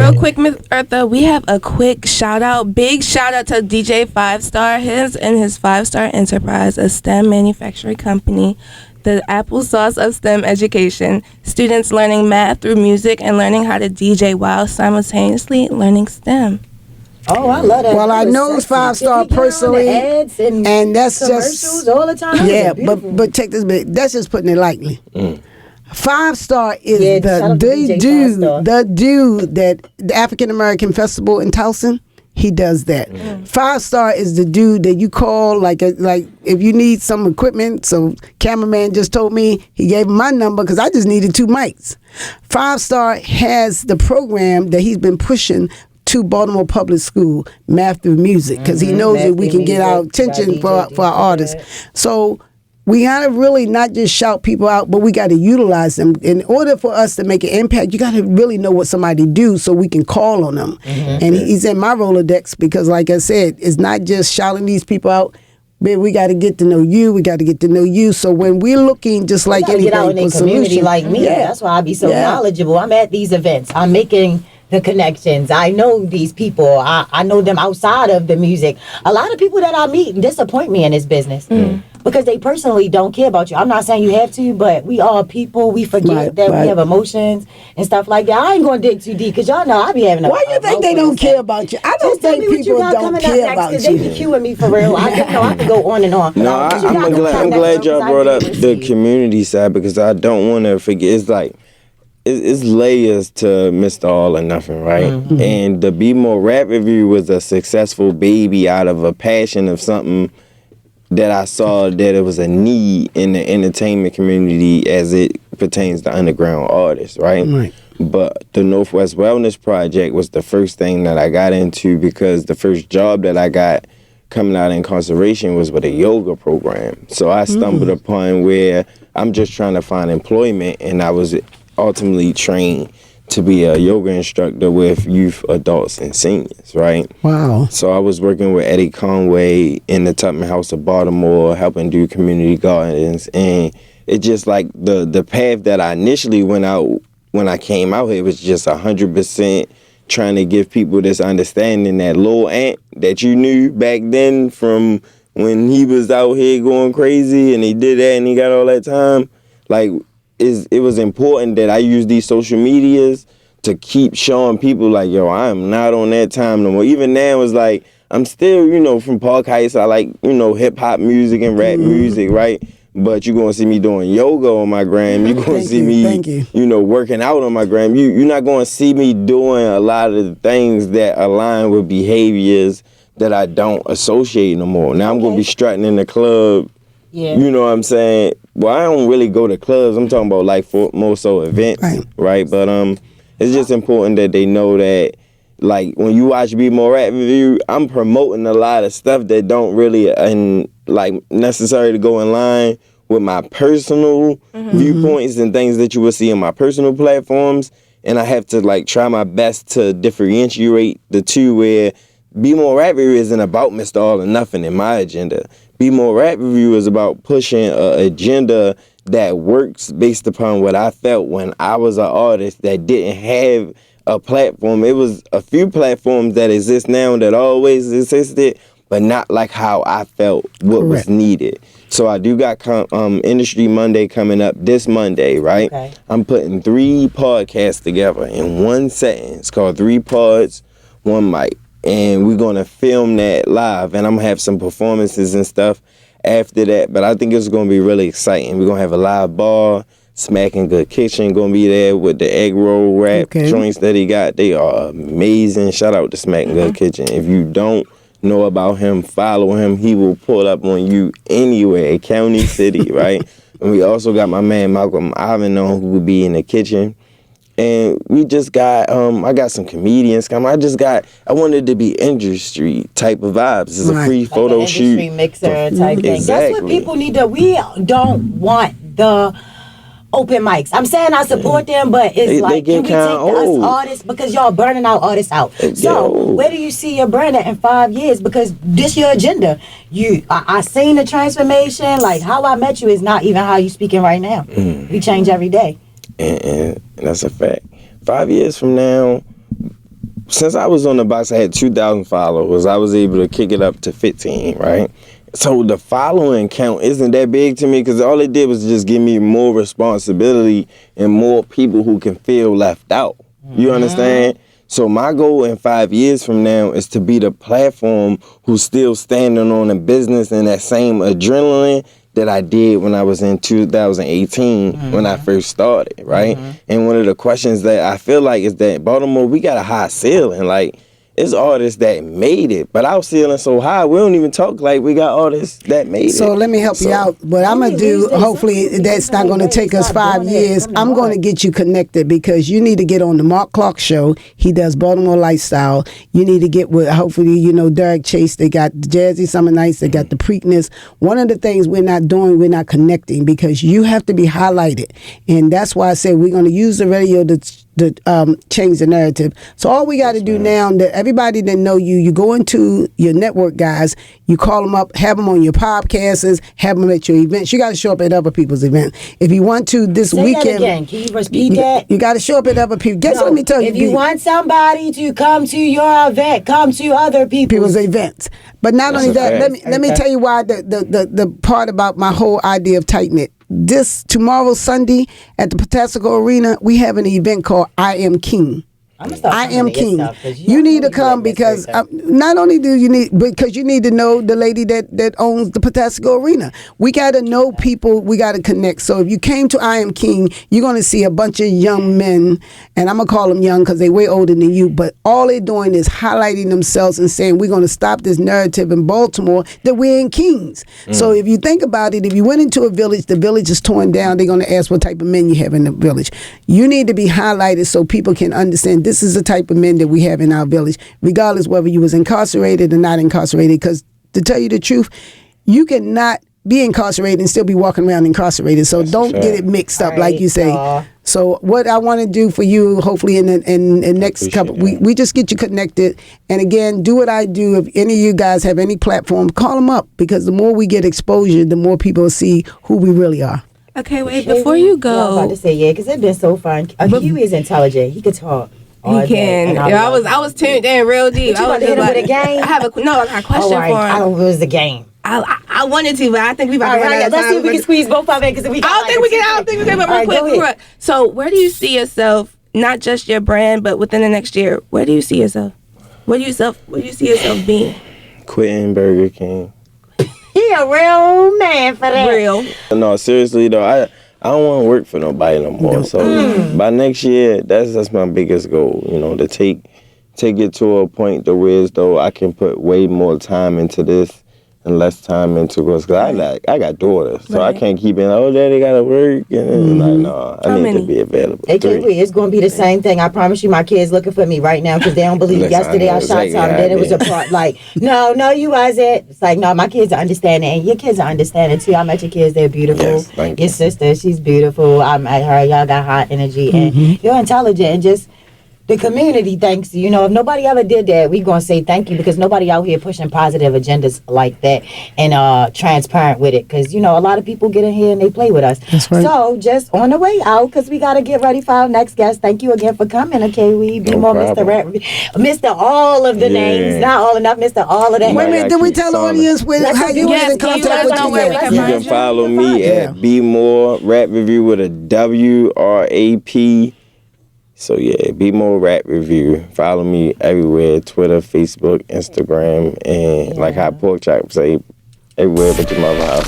Real quick, Miss Eartha, we have a quick shout out. Big shout out to DJ 5-Star, his 5-Star Enterprise, a STEM manufacturing company, the applesauce of STEM education. Students learning math through music and learning how to DJ while simultaneously learning STEM. Oh, I love that. Well, I know 5-Star personally, and that's just all the time. Yeah, but check this, that's just putting it lightly. 5-Star is the dude that the African American Festival in Towson. He does that. 5-Star is the dude that you call like if you need some equipment. So cameraman just told me, he gave him my number because I just needed 2 mics. 5-Star has the program that he's been pushing to Baltimore Public School, Math Through Music, because he knows that we can get our attention for our artists. So we gotta really not just shout people out, but we gotta utilize them. In order for us to make an impact, you gotta really know what somebody do so we can call on them. And he's in my Rolodex because, like I said, it's not just shouting these people out. Man, we got to get to know you. We got to get to know you. So when we're looking, just like anything, get out in a community like me. That's why I be so knowledgeable. I'm at these events. I'm making the connections. I know these people. I know them outside of the music. A lot of people that I meet disappoint me in this business because they personally don't care about you. I'm not saying you have to, but we are people. We forget that we have emotions and stuff like that. I ain't going to dig too deep because y'all know I be having Why you think they don't care about you? I don't think people don't care about you. They be cueing me for real. I can go on and on. No, I'm glad y'all brought up the community side because I don't want to forget. It's like, it's layers to Mr. All or Nothing, right? And the Be More Rap Review was a successful baby out of a passion of something that I saw that it was a need in the entertainment community as it pertains to underground artists, right? But the Northwest Wellness Project was the first thing that I got into because the first job that I got coming out of incarceration was with a yoga program. So I stumbled upon where I'm just trying to find employment, and I was ultimately trained to be a yoga instructor with youth, adults, and seniors, right? Wow. So I was working with Eddie Conway in the Tubman House of Baltimore, helping do community gardens, and it just like the path that I initially went out when I came out here was just 100% trying to give people this understanding that Lil Ant that you knew back then from when he was out here going crazy and he did that and he got all that time, like it was important that I use these social medias to keep showing people like, yo, I am not on that time no more. Even now it's like, I'm still, from Park Heights, I like, hip hop music and rap music, right? But you're going to see me doing yoga on my gram. You're going to see me, working out on my gram. You're not going to see me doing a lot of the things that align with behaviors that I don't associate no more. Now I'm going to be strutting in the club. Yeah. You know what I'm saying? Well, I don't really go to clubs. I'm talking about like for more so events, right? But it's just important that they know that, like, when you watch Be More Rap Review, I'm promoting a lot of stuff that don't really necessarily go in line with my personal viewpoints and things that you will see on my personal platforms. And I have to like try my best to differentiate the two, where Be More Rap Review isn't about Mr. All or Nothing in my agenda. Be More Rap Review is about pushing an agenda that works based upon what I felt when I was an artist that didn't have a platform. It was a few platforms that exist now that always existed, but not like how I felt what was needed. So I do got Industry Monday coming up this Monday, right? Okay. I'm putting 3 podcasts together in one setting. It's called 3 Pods, 1 Mic. And we're going to film that live, and I'm going to have some performances and stuff after that. But I think it's going to be really exciting. We're going to have a live bar. Smacking Good Kitchen going to be there with the egg roll wrap joints that he got. They are amazing. Shout out to Smacking Good Kitchen. If you don't know about him, follow him. He will pull up on you anywhere, county, city, right? And we also got my man Malcolm Ivan on, who will be in the kitchen. And we just got, I got some comedians come. I wanted to be industry type of vibes. It's a free photo shoot. Industry mixer type thing. That's what people need to, we don't want the open mics. I'm saying I support them, but it's like, can we take us artists, because y'all burning our artists out. So where do you see your brand at in 5 years? Because this your agenda. I seen the transformation. Like, how I met you is not even how you speaking right now. We change every day. And that's a fact. 5 years from now, since I was on the box, I had 2,000 followers. I was able to kick it up to 15, right? So the following count isn't that big to me because all it did was just give me more responsibility and more people who can feel left out. You understand? So my goal in 5 years from now is to be the platform who's still standing on a business and that same adrenaline that I did when I was in 2018 when I first started, right? And one of the questions that I feel like is that Baltimore, we got a high ceiling. Like, it's artists that made it, but our ceiling so high, we don't even talk like we got artists that made it. So let me help you out. What I'm going to do, hopefully that's not going to take us 5 years. I'm going to get you connected because you need to get on the Mark Clark show. He does Baltimore Lifestyle. You need to get with, hopefully, Derek Chase. They got the Jazzy Summer Nights. They got the Preakness. One of the things we're not doing, we're not connecting because you have to be highlighted. And that's why I say we're going to use the radio to change the narrative. So all we got to do now, that everybody that know you go into your network guys, you call them up, have them on your podcasts, have them at your events. You got to show up at other people's events. If you want to this weekend, that again. Can you repeat that? You got to show up at other people. Let me tell you. If you want somebody to come to your event, come to other people's events. But not only that, let me tell you why the part about my whole idea of tight knit. Tomorrow Sunday at the Patasko Arena, we have an event called I Am King. I Am King. You need to come because not only do you need, because you need to know the lady that owns the Patasko Arena. We got to know people. We got to connect. So if you came to I Am King, you're going to see a bunch of young men, and I'm going to call them young because they're way older than you, but all they're doing is highlighting themselves and saying, we're going to stop this narrative in Baltimore that we're in Kings. So if you think about it, if you went into a village, the village is torn down, they're going to ask what type of men you have in the village. You need to be highlighted so people can understand this is the type of men that we have in our village, regardless whether you was incarcerated or not incarcerated. Because to tell you the truth, you cannot be incarcerated and still be walking around incarcerated. So don't get it mixed up, like you say. So what I want to do for you, hopefully in the next couple, we just get you connected. And again, do what I do. If any of you guys have any platform, call them up, because the more we get exposure, the more people see who we really are. Okay, wait, before you go. I was about to say, because it's been so fun. Akewi is intelligent. He could talk. He can. I was tuned in real deep. You about to hit him with a game? I got a question for him. I don't know if it was the game. I wanted to, but I think we about to run out of time. Let's see if we can squeeze both of it, because we. I don't think we can. But real quick. So, where do you see yourself? Not just your brand, but within the next year. Where do you see yourself? Where do you see yourself being? Quitting Burger King. He a real man for that. Real. No, seriously though, I don't want to work for nobody no more. So by next year, that's my biggest goal. To take it to a point to where as though I can put way more time into this and less time into girls. Because I got daughters, so I can't keep it. Oh, daddy gotta work, and no, I need to be available. It's going to be the same thing. I promise you, my kids looking for me right now because they don't believe. Yesterday I shot something, then it was a part like, no, you wasn't. It's like, no, my kids are understanding, and your kids are understanding too. I met your kids; they're beautiful. Yes, your sister, she's beautiful. I met her. Y'all got high energy, and you're intelligent, and just. The community thanks you. If nobody ever did that, we gonna say thank you, because nobody out here pushing positive agendas like that and transparent with it. Because a lot of people get in here and they play with us. That's right. So just on the way out, because we gotta get ready for our next guest. Thank you again for coming. Okay, we be more problem. Mr. All of the names, not all enough. Mr. All of that. Wait a minute, did we tell the audience how you get in contact with you? You can follow me at Be More Rap Review with a WRAP. So Be More Rap Review. Follow me everywhere: Twitter, Facebook, Instagram, and like how Pork Chop say, everywhere but your mother house.